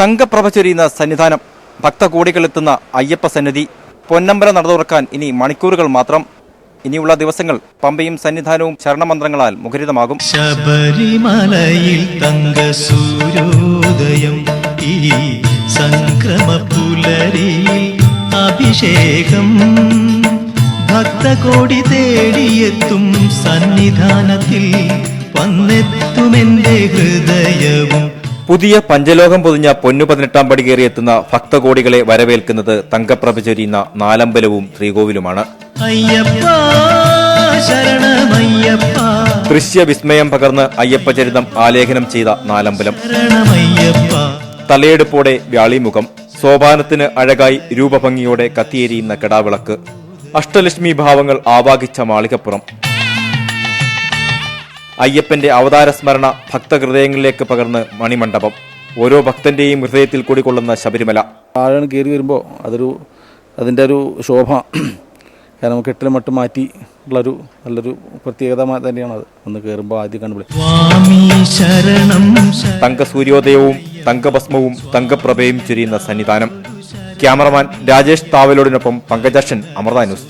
തങ്കപ്രഭ ചൊരിയുന്ന സന്നിധാനം, ഭക്തകോടികളെത്തുന്ന അയ്യപ്പ സന്നിധി. പൊന്നമ്പല നട തുറക്കാൻ ഇനി മണിക്കൂറുകൾ മാത്രം. ഇനിയുള്ള ദിവസങ്ങൾ പമ്പയും സന്നിധാനവും ശരണമന്ത്രങ്ങളാൽ മുഖരിതമാകും. ശബരിമലയിൽ തങ്ക സൂര്യോദയം, ഈ സംക്രമ പുലരിയിൽ അഭിഷേകം, ഭക്തകോടി തേടിയെത്തും സന്നിധാനത്തിൽ വന്നെത്തുമെന്റെ ഹൃദയവും. പുതിയ പഞ്ചലോകം പൊതിഞ്ഞ പൊന്നു 18-ാം പടി കയറിയെത്തുന്ന ഭക്തകോടികളെ വരവേൽക്കുന്നത് തങ്കപ്രഭ ചൊരിയുന്ന നാലമ്പലവും ശ്രീകോവിലുമാണ്. ദൃശ്യവിസ്മയം പകർന്ന് അയ്യപ്പചരിതം ആലേഖനം ചെയ്ത നാലമ്പലം. തലയെടുപ്പോടെ വ്യാളിമുഖം, സോപാനത്തിന് അഴകായി രൂപഭംഗിയോടെ കത്തിയേരിയുന്ന കെടാവിളക്ക്, അഷ്ടലക്ഷ്മി ഭാവങ്ങൾ ആവാഹിച്ച മാളികപ്പുറം. അയ്യപ്പന്റെ അവതാരസ്മരണ ഭക്തഹൃദയങ്ങളിലേക്ക് പകർന്ന് മണിമണ്ഡപം. ഓരോ ഭക്തന്റെയും ഹൃദയത്തിൽ കൂടിക്കൊള്ളുന്ന ശബരിമല. ആഴാണ് കയറി വരുമ്പോൾ അതിൻ്റെ ഒരു ശോഭ, കാരണം കെട്ടിലും മട്ടും മാറ്റി ഉള്ളൊരു നല്ലൊരു പ്രത്യേകത തന്നെയാണ് അത്. ഒന്ന് കയറുമ്പോൾ ആദ്യം കണ്ടുപിടി തങ്കസൂര്യോദയവും തങ്കഭസ്മവും തങ്കപ്രഭയും ചൊരിയുന്ന സന്നിധാനം. ക്യാമറമാൻ രാജേഷ് താവലോടിനൊപ്പം പങ്കജാക്ഷൻ, അമൃത ന്യൂസ്.